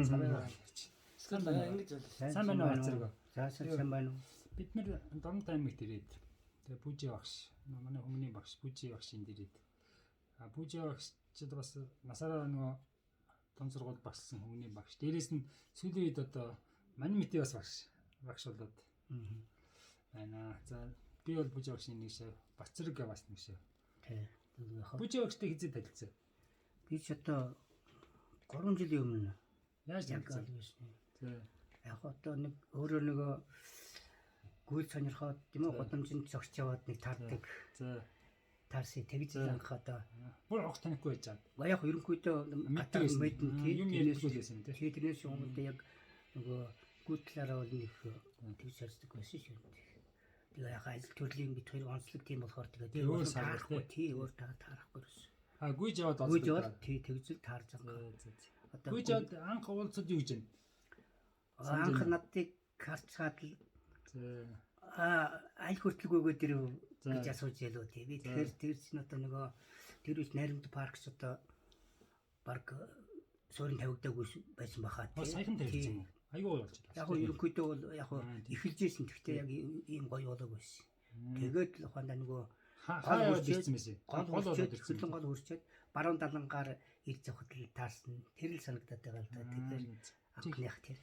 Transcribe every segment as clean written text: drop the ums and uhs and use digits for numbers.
цаваа гэж. Ингэж Сайн байна уу хацарга? За сайн байна уу? Бид нэр Донт аймагт ирээд тэгээ Бүжи багш манай хүмүүний багш Бүжи багш энд ирээд Бүжи багшчд бас насаараа нөгөө том сургууль багссан хүмүүний багш. Дээрээс нь сүүлийн үед одоо мань мити бас багш болоод байна. За би бол Бүжи багшийн нэг шав Бацрэг бас нэг шав. Тий. Бүжи багштай хэзээ танилцсан? Би ч одоо 3 жилийн өмнө Яаж танилцсан? Тий. Яг одоо нэг өөрөө нөгөө гүйл сонирхоод тийм үү годамжинд зогсож яваад нэг таардаг. За Таарсыг тэгж анх одоо бүр огт танихгүй байж байгаа. яг ерөнхийдөө Мэддэг мэдэн тий. юм ярьдгүй байсан тий. тий тэрнээс өмнө яг нөгөө гүйл талаараа бол нэг тэгж ярьдаг байсан шүү дээ. Тэгээ яг ажил төрлийн бит хоёр онцлог тийм болохоор тэгээ өөр таарахгүй тий өөр таарахгүй гэсэн. Гүйж яваад Гүйж яваад тий тэгжэл таарж байгаа. Одоо гүйж яваад анх уулзаад юу гэж байна? Анх надыг харцгаад л аль хүртэлгүйгээ тэр гэж асууж ялуу тий. Би тэгэхээр тэр чинь одоо нөгөө тэр үс найрамд паркс одоо баг суурин тавигдаагүй байсан бахаа тий. Саяхан тавьчихсан юм. Айгуу болж байна. Яг ерөнхийдөө бол яг эхэлж ийсэн гэхдээ яг ийм гоё болоог байсан. Тэгээд л ухаандаа нөгөө хаа явж ирсэн мэсэ. Гол болоод ирсэн гол хурчээд баруун далангаар ирж явахад л таарсан. Тэр л санагдаад байгаа л да. Тэгэхээр анхных тэр.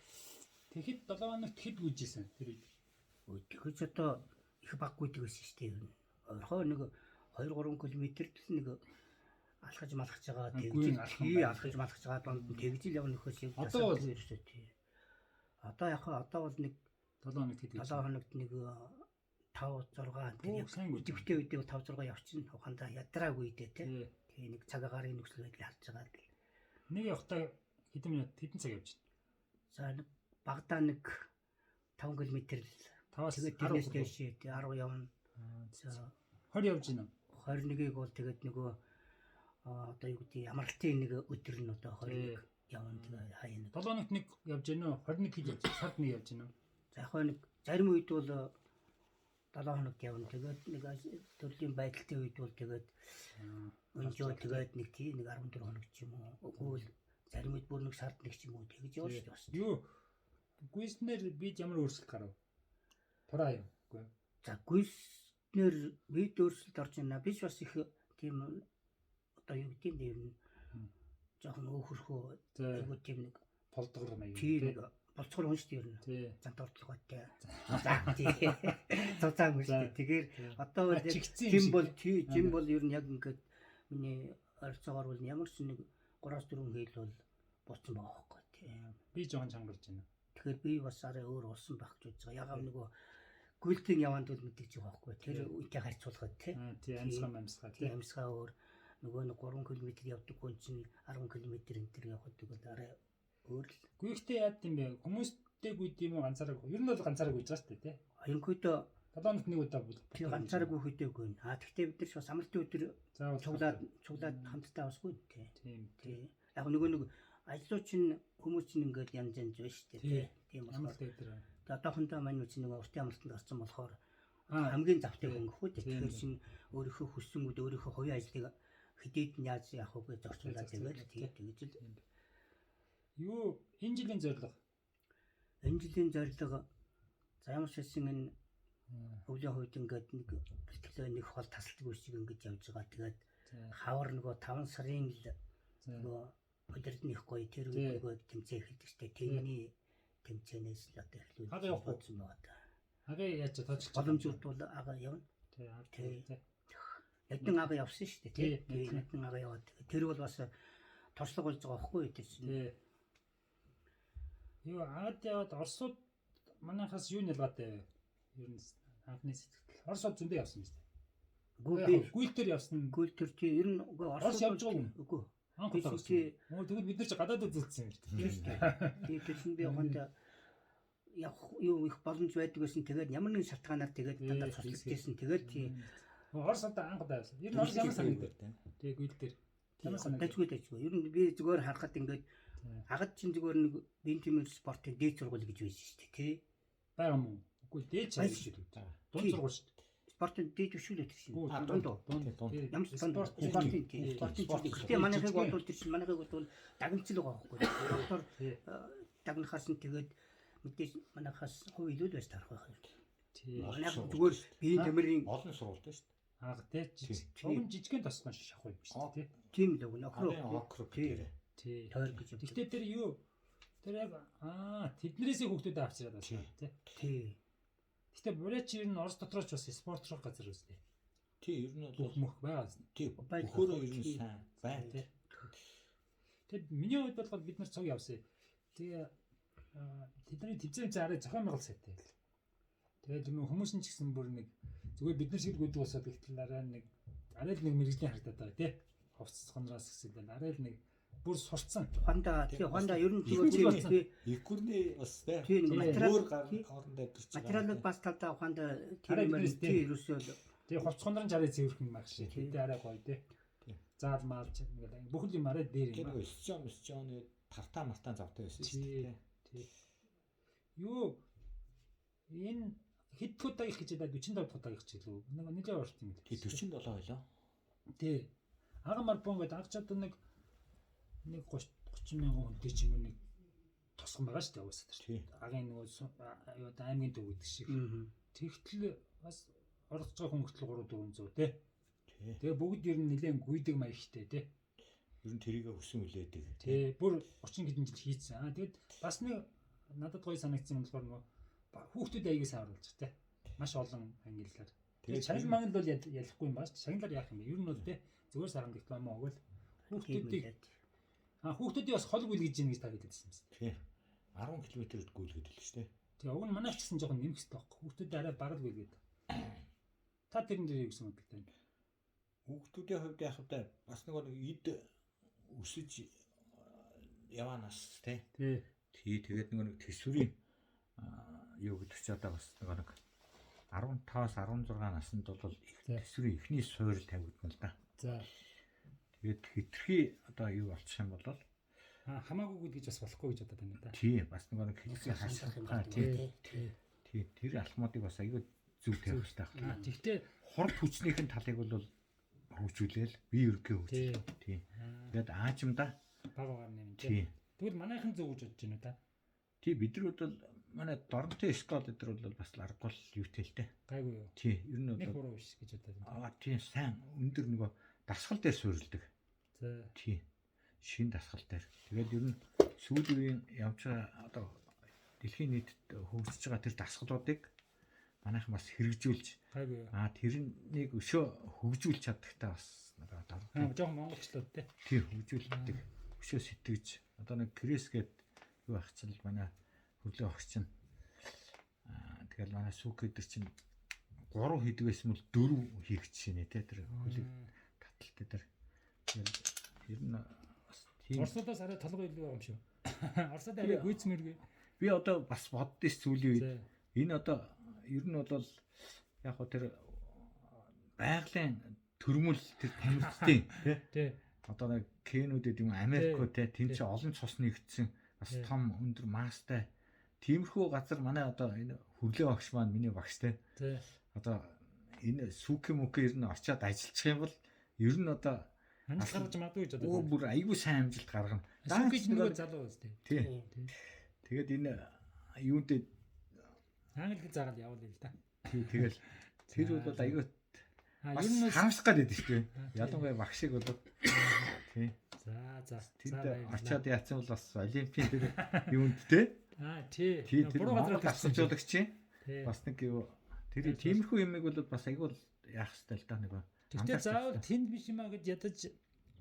Тэгэхэд 7 хоногт хэд гүйжсэн тэр үед. Тэгэж одоо их баггүй дэгсэн шүү дээ юу. Орхоо нэг 2-3 км л нэг алхаж малхаж байгаа тэгж алхаж малхаж байгаа донд тэгж л явна нөхөс юм. Одоо бол тий. Одоо яг одоо бол нэг 7 хоногт хэд гүйж. 7 хоногт нэг 5-6 тийм сайн гүйж. Дэвхтэй үедээ 5-6 явчихна. Ухаандаа ядраагүй үедээ тий. Тэгээ нэг цагаагаар нөхцөл байдал харж байгаа л. Нэг явахтаа хэдэн минут хэдэн цаг явж байна? За нэг багадаа нэг 5 км л. Тэгээд тэрнээс дэше 10 явна. За 20 явж байна. 21-ийг бол тэгээд нөгөө одоо юу гэдэг амралтын нэг өдөр нь одоо 21 явна тэгээ хаяа нэг 7 хоногт нэг явж байна уу? 21 хэд явж байна? Сард нэг явж байна уу? за яг нэг зарим үед бол 7 хоногт явна. Тэгээд нэг төрлийн байдалтай үед бол тэгээд өнжөө тэгээд нэг тий нэг 14 хоног ч юм уу. Үгүй л зарим үед бүр нэг сард нэг ч юм уу тэгж явж байна. Юу? Гүйснэр бид ямар өөрчлөлт гарав? Тураа юм. Үгүй. За гүйснэр бид өөрчлөлт орж байна. Биш бас их тийм одоо юу гэдэг юм жоохон өөхөрхөө айгуу тийм нэг Полдгор маяг. тийм болцгор хүн шүү дээ ер нь. Тий. Зант ордлоготой. За тий. Цуцааг шүү дээ. Тэгэхээр одоо бол жим бол ер нь яг ингээд миний ойрцоогоор бол ямар ч нэг 3-4 хэл бол буцсан байгаа байхгүй тий. Би жоохон чангарч байна. Тэгэхээр би бас арай өөр болсон байх гэж үзэж байгаа. Ягаад нөгөө гүйлтийн яванд бол мэдээж байгаа байхгүй. Тэр үетэй харьцуулахад тий. Тий амьсгаа тий. Амьсгаа өөр нөгөө нэг 3 км явдаг хүн чинь 10 км энэ төр явахад бол арай өөр л. Гүйхтэй яад юм бэ? Хүмүүстэй гүйд юм уу ганцаараа? Ер нь бол ганцаараа гүйж байгаа шүү дээ тий. Ерөнхийдөө 7 хоногт нэг удаа бол тий ганцаараа гүйхтэйгүй. Гэхдээ бид нар бас амралтын өдөр цуглаад хамтдаа басгүй тий. Тийм. Яг нөгөө нэг ажлууч нь хүмүүс чинь ингээд янз янз байна шүү дээ. Тийм болохоор. Тэгээд одоохондоо мань үчиг нэг уртын амралтанд орсон болохоор хамгийн завтай өнгөх үү. Тэгэхээр чинь өөрийнхөө хүссэнгүүд өөрийнхөө хувийн ажлыг хэдийд нь яаж явах вэ гэж зорчуулаад тэгээд тэгж л. Юу энэ жилийн зорилго? Энэ жилийн зорилго за ямар ч хэсэг энэ өвлийн хувьд ингээд нэг бэлтгэлээ нэг хол тасалдаг үсэг ингэж явж байгаа. Тэгээд хавар нөгөө 5 сарын л нөгөө өдөртнийх гоё тэр нөгөө тэмцээн эхэлдэг штэ. Тэрний тэмцээнээс л одоо эхлүүлж бодсон байна. Ага яаж тооцолж боломжууд бол ага явна. Тий. Эдэн ага явсан штэ тий. Эдэн ага яваад тэр бол бас туршлага болж байгаа байхгүй тэр чинь. Юу аваад яваад Оросууд манайхаас юу нэлгээтэй ер нь анхны сэтгэл. Оросууд зөндөө явсан юм шүү дээ. Гүйлтэр явсан. Гүйлтэр тий ер нь Орос явж байгаа юм. Үгүй. Анх удаа тий. Тэгвэл бид нар ч гадаад үзүүлсэн юм шүү дээ. Тий тэр чинь би хонд явах юу их боломж байдаг гэсэн. Тэгээд ямар нэгэн шалтгаанаар тэгээд дандаа цоцлогдсон. Тэгээд тий Орос одоо анх удаа явсан. Ер нь Орос ямар санагдав? Тэгээ гүйлтэр. Ямар санагдав? Дайггүй. Ер нь би зүгээр харахад ингээд агад чинь зүгээр нэг бинтимэр спортын дээд сургууль гэж байсан шүү дээ тий. Бага юм уу? Үгүй дээд сургууль шүү дээ. Дунд сургууль шүү дээ. спортын дээд түвшүүлээд тэр чинь. Дунд. Ямар ч спортын гэхдээ манайхыг бодвол тэр чинь манайхыг бодвол дагналцал байгаа байхгүй. Доктор дагнахаас нь тэгээд мэдээж манайхаас хувь илүү л байж тарах байх юм. Манайх зүгээр биеийн тамирын олон сургуультай шүү дээ. Аа тий жижигэн тосгон шахах юм шүү дээ. Тийм л үг нөхрөө. Тий. Тойр гэж. Гэхдээ тэр юу? Тэр яг тэднэрээсээ хүүхдүүдэд авчираад байна тий. Гэхдээ бурайч ер нь Орос дотроос бас спорт руу газар үстэй. Тий, ер нь бүх мөх байгаа. Тий, бөхөөрөө ер нь сайн байна тий. Тэгэд миний хувьд бол бид нар цуг явсан. Тэгээ тэдний тэмцээн арай зохион байгуулалт сайтай л. Тэгээд юм хүмүүс нь ч гэсэн бүр нэг зүгээр бид нар шиг гүйдэг усаад ихтэл арай л нэг мэрэгжлийн харагдаад байгаа тий. Хувцсахнараас гэсэл арай л нэг бүр сурцсан. Хонда ер нь зүгээр Экүрний бас тий өөр хоорондоо төрчих. Материалыг бас талдаа хонда тийм ерөөсөө тий хувцсахнаар арай цэвэрхэн байх шиг. Тэ арай гоё тий. Заал маалч ингээд бүх юм арай дээр юм. Тэр өсчөөний тартаа завтай байсан шүү дээ. Тий. Юу энэ хэд удаа их гэж даа 45 удаа их ч гэлөө. Нэг нэлээд урт юм л. Тий 47 байлаа. Тий. Ага марбон гэдэг агч одоо нэг 30 мянган хүнтэй ч юм уу нэг тосгон байгаа шүү дээ уусаа тэр. Агийн нөгөө юу одоо аймгийн төв гэдэг шиг. Тэгтэл бас оролцож байгаа хүн хөтөл 3-400 тий. Тэгээ бүгд ер нь нэлээд гүйдэг маягтай тий. Ер нь тэрийг өсөн үлээдэг. Тий. Бүр 30 хэдэн жил хийцэн. Тэгэд бас нэг надад гоё санагдсан юм болохоор нөгөө хүүхдүүд аягүй сайн оруулж тий. Маш олон ангиллаар. Тэгээ шагнал мангал бол ялахгүй юм баа шүү. Шагналаар яах юм бэ? Ер нь бол тий зүгээр сарам диплом өгвөл хүүхдүүдийг хүүхдүүдийг бас хол гүйлгэж ийн гэж та хэлсэн юм. Тий. 10 км-д гүйлгээд л шүү дээ. Тэгээ уг нь манайч гэсэн жоохон нэмэх хэрэгтэй байхгүй. Хүүхдүүд арай барал гүйлгээд. Та тэрэн дээр юу гэсэн үг гэдэг вэ? Хүүхдүүдийн хувьд яг та бас нэг ид өсөж яваанаас тий. Тэгээд нэг төсвөрийн юу гэдэг чи одоо бас нэг 15-аас 16 наснд бол төсвөрийн эхний суурь тавигдана л да. За. Тэгээд хитрхи одоо юу болчих юм бол хамаагүй гэж бас болохгүй гэж бодоод байна да. Тий, бас нэг хэлсэн хашаа тий. Тэр алхмуудыг бас аюу зүг тавих хэрэгтэй байна. Тэгтээ хурд хүчнийхэн талыг бол хөгжүүлээл бие өргөө хөгжүүл. Тий. Тэгээд аажимда баг багаар нэмэн тий. Тэгвэл манайхан зөв гэж бодож байна да. Тий, бидрүүд бол манай дорнтой школ өдр бол бас аргагүй юутэй л дээ. Гайгүй юу. Тий, ер нь нэг буруу биш гэж бодоод байна. Тий, сайн өндөр нөгөө дасгал дээр суурилдаг. За. Тий. Шин дасгал дээр. Тэгээд ер нь сүүлийн үеийн явж байгаа одоо дэлхийн нийтэд хөгжиж байгаа тэр дасгалуудыг манайхан бас хэрэгжүүлж тэрнийг өшөө хөгжүүлж чаддагтаа бас нэг жоохон монголчлууд тий хөгжүүлдэг өшөө сэтгэж одоо нэг крес гээд юу ахчил манай хөрлөө огч чинь тэгэл манай сүк гэдэг чинь 3 хийдэг байсан бол 4 хийх жишээ тий тэр хөлөг таталтай тэр ер нь бас тийм Оросоос арай толгой илүү байгаа юм шүү. Оросод арай гүйцмэргүй. Би одоо бас боддоо сүүлийн үед энэ одоо ер нь бол яг хөө тэр байгалийн төрмөл тэр тамирчдын тий одоо нэг Кенүүдэд юм Америкууд тийм ч олон цус нэгдсэн бас том өндөр мастай тиймэрхүү газар манай одоо энэ хөрлөө багш маань миний багш тий одоо энэ сүк мөк ер нь очиад ажиллах юм бол ер нь одоо ханаж гаргаж магадгүй гэж бодож байна. Бүр айгүй сайн амжилт гаргана. Сүк гэж нөгөө залуу үстэй. Тий. Тэгээд энэ юунтэй англи заагаад явуул л да. Тий тэгэл тэр бол айгүй ер нь харамсах гээд байдаг шүү дээ. Ялангуяа багшиг бол тий. За. Тэнд очиад яатсан бол бас олимпийн тэр юунд те. Тий. Буруу газар тасалжуулагч чинь. Бас нэг юу тэр тиймэрхүү юмыг бол бас айгүй яах хэрэгтэй л да нэг. Тэгтээ заавал тэнд биш юмаа гэж ядаж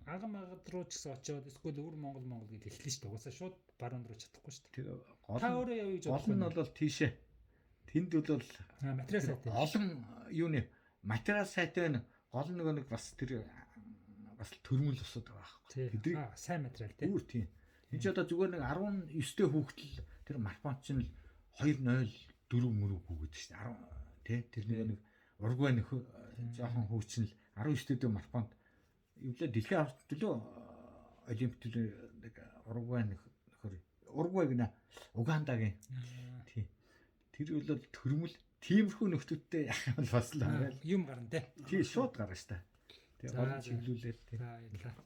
агам агад руу ч гэсэн очиод эсвэл өөр Монгол гэж эхлэн шүү дээ. Угаасаа шууд баруун руу чадахгүй шүү дээ. Та өөрөө явъя гэж бодсон нь бол тийшээ. Тэнд бол материал сайтай. Олон юуны материал сайтай байна. Гол нэг бас тэр бас төрмөл усуд байгаа байхгүй. Тэдрийг сайн материал тийм. Үр тийм. Энд ч одоо зүгээр нэг 19-тэй хүүхдэл тэр марафон чинь 2:04 хүүгээд шүү дээ. 10 тий тэр нэг ургай нөх жоохон хүүчин л 19-тэй дэ марафонд евлээ дэлхийн аварт төлөө олимпиад нэг ургай нөхөр ургай гинэ Угандагийн тий тэр бол төрмөл тиймэрхүү нөхдүүдтэй яах юм бол бас л юм гарна те. тий шууд гарна ш та. Тэгээ За, олон за. чиглүүлээд тий. За баярлалаа.